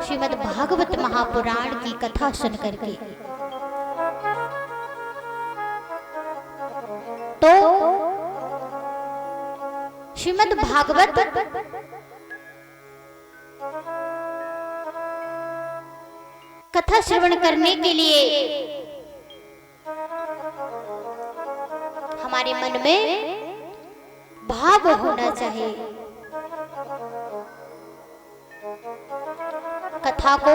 श्रीमद् भागवत महापुराण की कथा सुन करके। तो श्रीमद् भागवत कथा श्रवण करने के लिए हमारे मन में भाव होना चाहिए। कथा को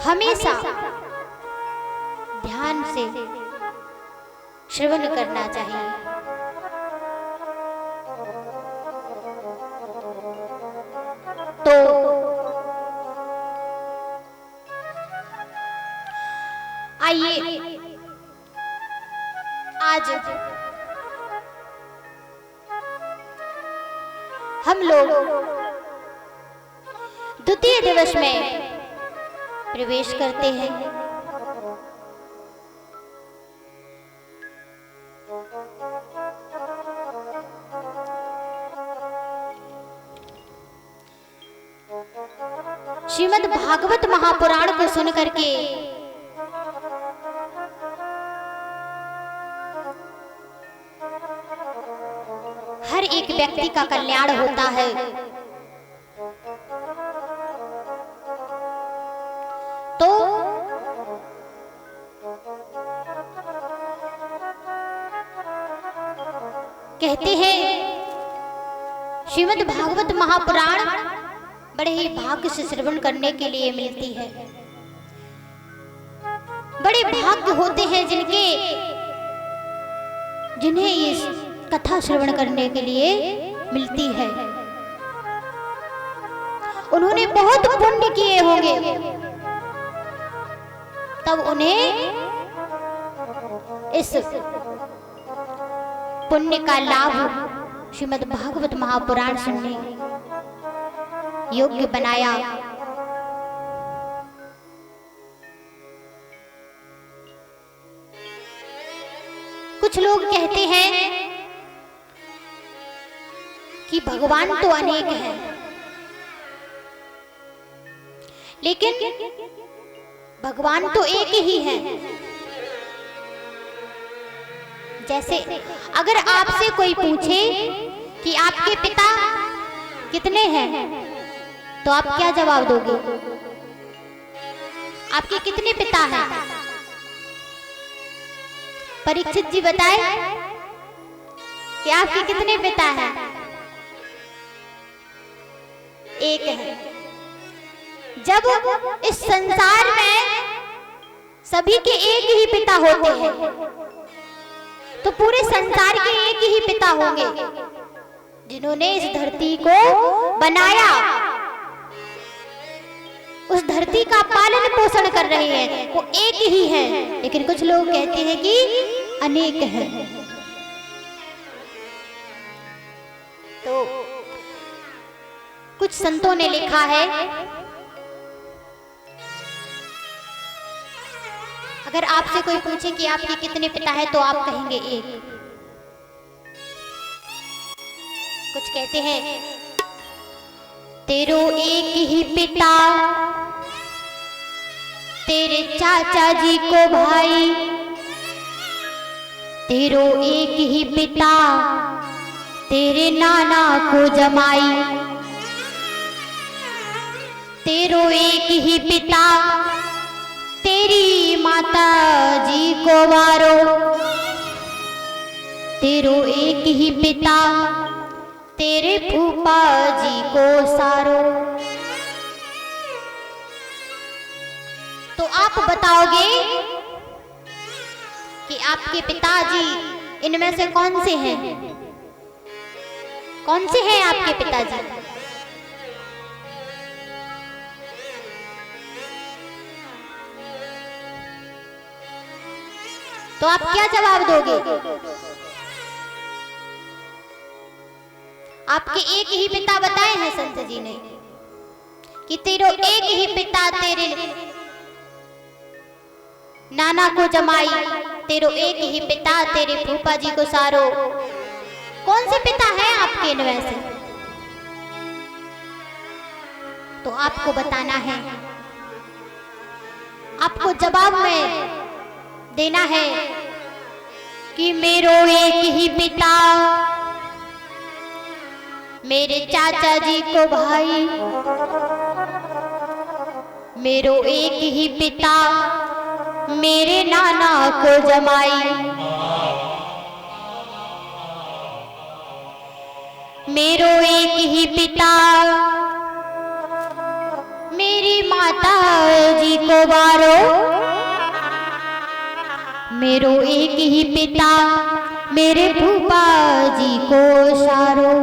हमेशा ध्यान से श्रवण करना चाहिए। तो आइए आज हम लोग द्वितीय दिवस में प्रवेश करते हैं। श्रीमद् भागवत महापुराण को सुन करके हर एक व्यक्ति का कल्याण होता है। तो कहते हैं श्रीमद् भागवत महापुराण बड़े ही भाग्य से श्रवण करने के लिए मिलती है। बड़े भाग्य होते हैं जिन्हें इस कथा श्रवण करने के लिए मिलती है। उन्होंने बहुत पुण्य किए होंगे, तब उन्हें इस पुण्य का लाभ श्रीमद् भागवत महापुराण सुनने योग्य बनाया। कुछ लोग कहते हैं कि भगवान तो अनेक हैं, लेकिन भगवान तो एक ही है। जैसे अगर आपसे कोई पूछे कि आपके पिता कितने हैं, तो आप क्या जवाब दोगे? आपके कितने पिता हैं? परीक्षित जी बताए कि आपके कितने पिता हैं? एक है। जब इस संसार में सभी के एक ही पिता होते हैं, तो पूरे संसार के एक ही पिता होंगे जिन्होंने इस धरती को बनाया, उस धरती का पालन पोषण कर रहे हैं, वो एक ही है। लेकिन कुछ लोग कहते हैं कि अनेक हैं। तो कुछ संतों ने लिखा है, अगर आपसे कोई पूछे कि आपके कितने पिता हैं, तो आप कहेंगे एक। कुछ कहते हैं तेरो एक ही पिता, तेरे चाचा जी को भाई, तेरो एक ही पिता, तेरे नाना को जमाई, तेरो एक ही पिता, तेरी माता जी को वारो, तेरो एक ही पिता, तेरे फूफा जी को सारो। तो आप बताओगे कि आपके पिताजी इनमें से कौन से हैं? कौन से हैं आपके पिताजी? तो आप क्या जवाब दोगे? आपके एक ही पिता बताए हैं संत जी ने कि तेरो एक ही पिता, तेरे नाना को जमाई, तेरो एक ही पिता, तेरे फूफा जी को सारो। कौन से पिता हैं आपके इनमें से? तो आपको बताना है, आपको जवाब में देना है कि मेरो एक ही पिता, मेरे चाचा जी को भाई, मेरो एक ही पिता, मेरे नाना को जमाई, मेरो एक ही पिता, मेरी माता जी को बारो, मेरो एक ही पिता, मेरे फूफा जी को सारो।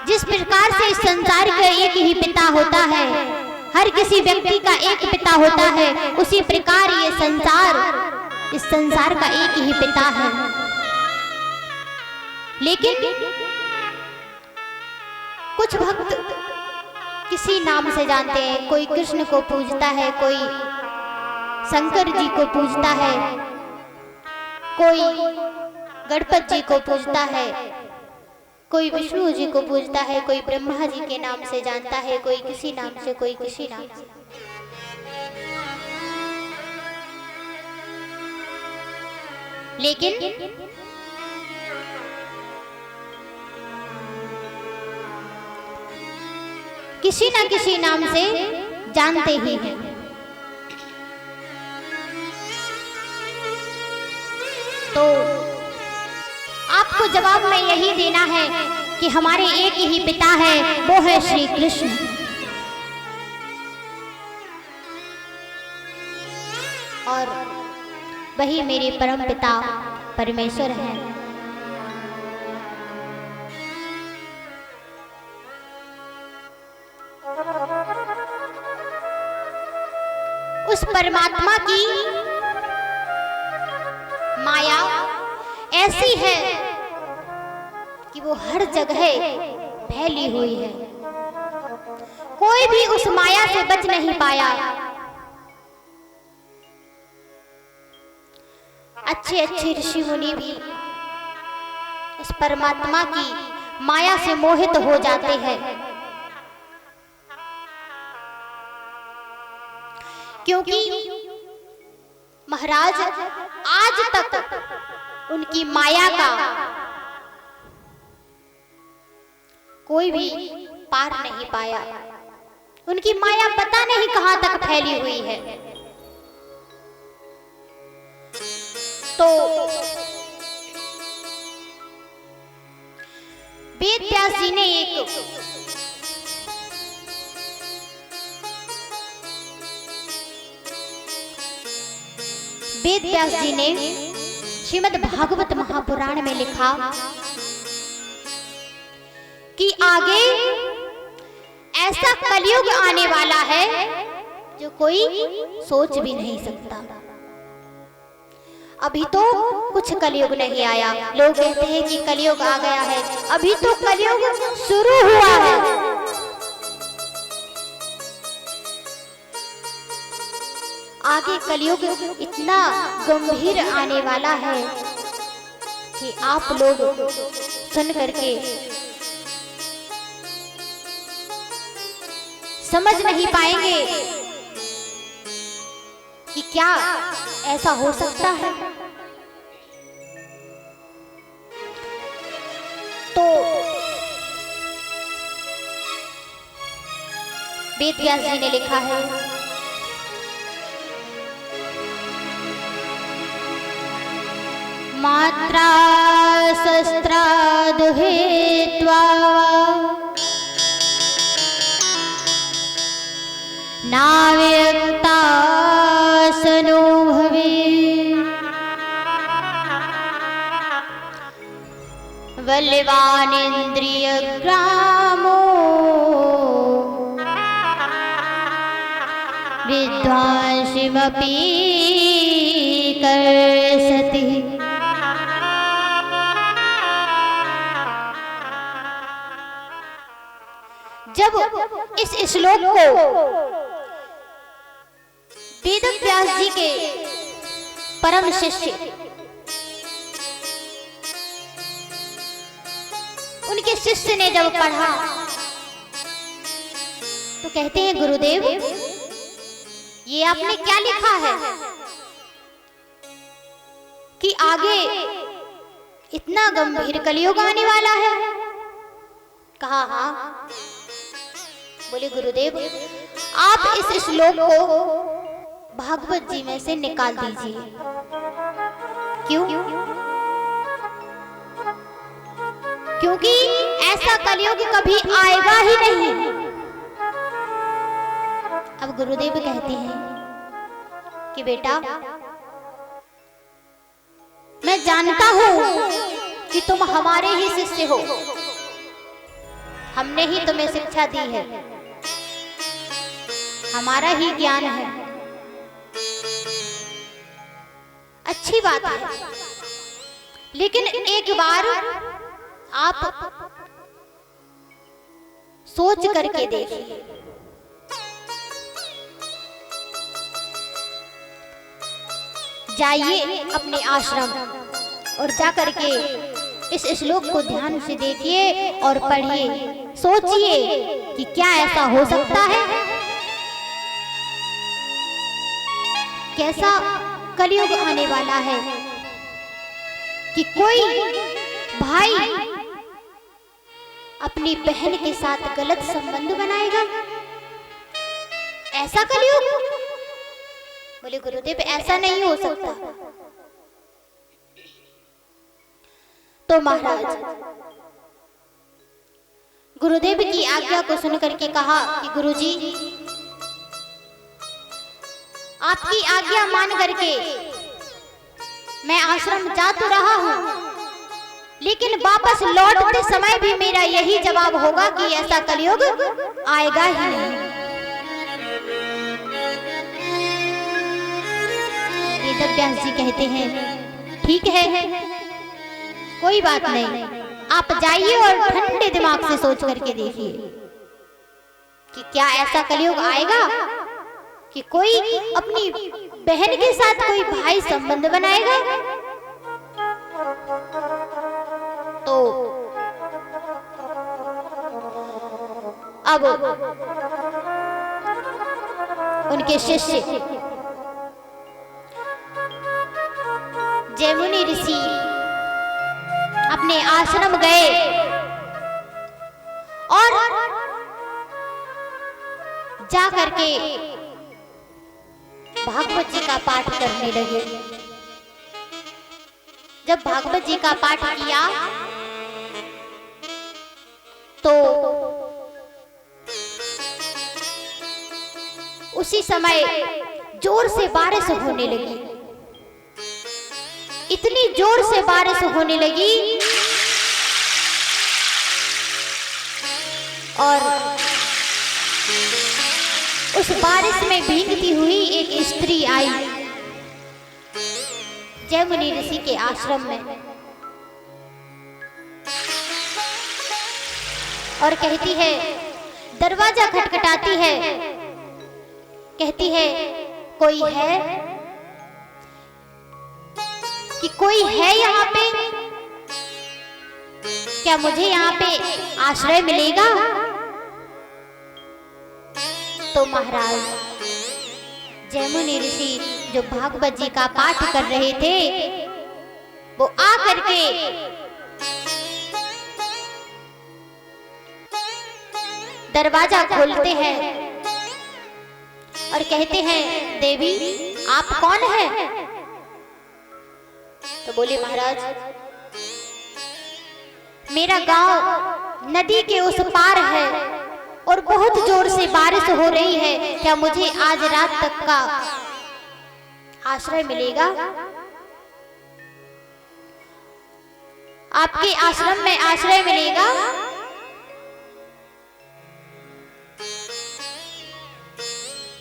जिस प्रकार से इस संसार का एक ही पिता होता है, हर किसी व्यक्ति का एक पिता होता है, उसी प्रकार ये संसार, इस संसार का एक ही पिता है। लेकिन कुछ भक्त किसी नाम से जानते हैं, कोई कृष्ण को पूजता है, कोई शंकर जी को पूजता है, कोई गणपति जी को पूजता है, कोई विष्णु जी को पूजता है, कोई ब्रह्मा जी के नाम से जानता है, कोई किसी नाम से, कोई किसी नाम से। लेकिन किसी ना किसी नाम से जानते ही हैं। तो आपको जवाब में यही देना है कि हमारे एक ही पिता है, वो है श्री कृष्ण। और वही मेरे परम पिता परमेश्वर हैं। उस परमात्मा की माया ऐसी है कि वो हर जगह फैली हुई है, कोई भी उस माया से बच नहीं पाया। अच्छे अच्छे ऋषि मुनि भी उस परमात्मा की माया से मोहित हो जाते हैं, क्योंकि महाराज आज तक उनकी माया का कोई भी पार नहीं पाया। उनकी माया पता नहीं कहां तक फैली हुई है। तो वेद व्यास जी ने वेद व्यास जी ने श्रीमद् भागवत महापुराण में लिखा कि आगे ऐसा कलयुग आने वाला है जो कोई सोच भी नहीं सकता। अभी तो कुछ कलयुग नहीं आया, लोग कहते हैं कि कलयुग आ गया है, अभी तो कलयुग शुरू हुआ है। आगे कलयुग इतना गंभीर आने वाला है कि आप लोग सुन करके समझ नहीं पाएंगे कि क्या ऐसा हो सकता है। तो वेद व्यास जी ने लिखा है, मात्रा शस्त्रादुहेत्वा नाव्यक्तासनो भवेत् बलवानिन्द्रियग्रामो विद्वांसिमपि कर्षति। जब इस श्लोक को वेद व्यास जी के परम शिष्य उनके शिष्य ने जब पढ़ा कहते हैं गुरुदेव ये आपने क्या लिखा है कि आगे इतना गंभीर कलयुग आने वाला है? कहा हाँ। बोले गुरुदेव आप इस श्लोक को भागवत जी में से निकाल दीजिए। क्यों? क्योंकि ऐसा कलयुग कभी आएगा ही नहीं। अब गुरुदेव कहते हैं कि बेटा मैं जानता हूं कि तुम हमारे ही शिष्य हो, हमने ही तुम्हें शिक्षा दी है, हमारा ही ज्ञान है, अच्छी बात है। लेकिन एक बार आप सोच करके देखिए, जाइए अपने आश्रम और जा करके इस श्लोक को ध्यान से देखिए और पढ़िए, सोचिए कि क्या ऐसा हो सकता है, कैसा कलयुग आने वाला है कि कोई भाई अपनी बहन के साथ गलत संबंध बनाएगा। ऐसा कलयुग? बोले गुरुदेव ऐसा नहीं हो सकता। तो महाराज गुरुदेव की आज्ञा को सुनकर के कहा कि गुरुजी आपकी आज्ञा मान करके मैं आश्रम जा तो रहा हूं, लेकिन वापस लौटते समय भी मेरा यही जवाब होगा कि ऐसा कलयुग आएगा ही नहीं। वेदव्यास जी कहते हैं ठीक है, कोई बात नहीं, आप जाइए और ठंडे दिमाग से सोच करके देखिए कि क्या ऐसा कलयुग आएगा कि कोई अपनी बहन के साथ कोई भाई संबंध बनाएगा। तो अब उनके शिष्य जैमुनि ऋषि अपने आश्रम गए और जा करके भागवत जी का पाठ करने लगे। जब भागवत जी का पाठ किया तो उसी समय जोर से बारिश होने लगी, इतनी जोर से बारिश होने लगी और उस बारिश में भीगती हुई एक स्त्री आई जैमुनि ऋषि के आश्रम में और कहती है, दरवाजा खटखटाती है, कहती है कोई है कि कोई है यहाँ पे, क्या मुझे यहाँ पे आश्रय मिलेगा? तो महाराज जैमुनि ऋषि जो भागवत जी का पाठ कर रहे थे वो आ करके दरवाजा खोलते हैं और कहते हैं, देवी आप कौन हैं? तो बोले महाराज मेरा गांव नदी के उस पार है और बहुत जोर से बारिश हो रही है, क्या मुझे आज रात तक का आश्रय मिलेगा? आपके आश्रम में आश्रय मिलेगा?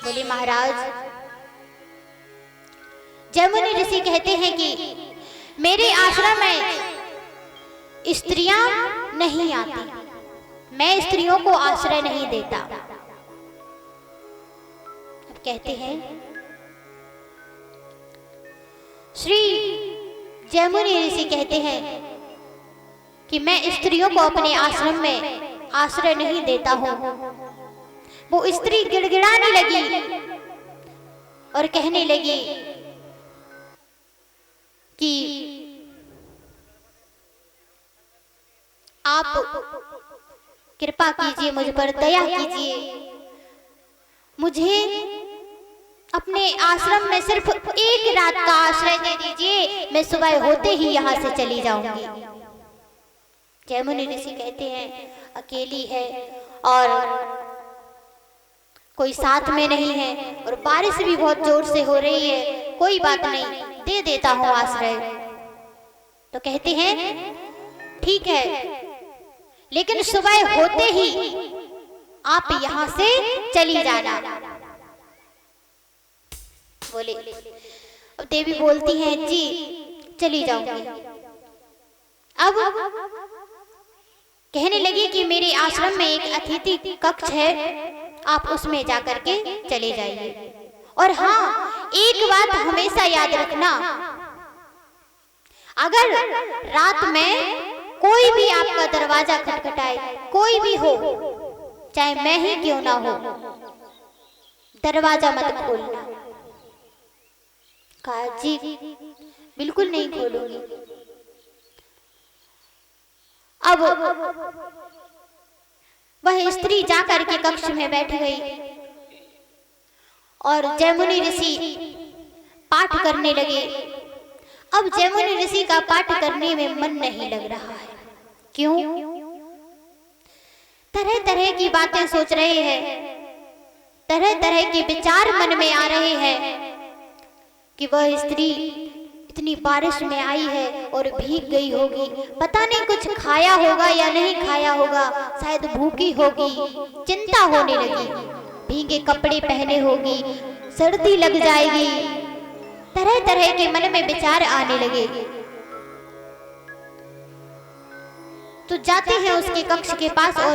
बोले महाराज जैमुनि ऋषि कहते हैं कि मेरे आश्रम में स्त्रियां नहीं आती, मैं स्त्रियों को आश्रय नहीं देता। अब कहते हैं श्री जैमुनि ऋषि कहते हैं कि मैं स्त्रियों को अपने आश्रम में आश्रय नहीं देता हूं, वो स्त्री गिड़गिड़ाने लगी और कहने लगी कि आप कृपा कीजिए, मुझ पर दया कीजिए, मुझे अपने आश्रम में सिर्फ एक रात का आश्रय दे दीजिए, मैं सुबह होते ही यहाँ से चली जाऊंगी। जयमुनि ऋषि कहते हैं अकेली है और कोई साथ में नहीं है और बारिश भी बहुत जोर से हो रही है, कोई बात नहीं, दे देता हूँ आश्रय। तो कहते हैं ठीक है, लेकिन सुबह होते ही आप यहाँ से चली जाना। बोले, अब देवी बोलती हैं जी चली जाऊंगी। अब कहने लगी कि मेरे आश्रम में एक अतिथि कक्ष है, आप उसमें जाकर के चले जाइए। और हाँ, एक बात हमेशा याद रखना, अगर रात में कोई भी आपका दरवाजा खटखटाए, कोई भी हो, चाहे मैं ही क्यों ना हो, दरवाजा मत खोलना। कहा जी बिल्कुल नहीं खोलूंगी। अब वह स्त्री जाकर के कक्ष में बैठ गई और जयमुनि ऋषि पाठ करने लगे। अब जयमुनि ऋषि का पाठ करने में मन नहीं लग रहा है। क्यों? तरह तरह की बातें सोच रहे हैं, तरह तरह के विचार मन में आ रहे हैं कि वह स्त्री इतनी बारिश में आई है और भीग गई होगी, पता नहीं कुछ खाया होगा या नहीं खाया होगा, शायद भूखी होगी। चिंता होने लगी, भीगे कपड़े पहने होगी, सर्दी लग जाएगी, तरह तरह के मन में विचार आने लगे। तो जाते हैं उसके कक्ष के पास और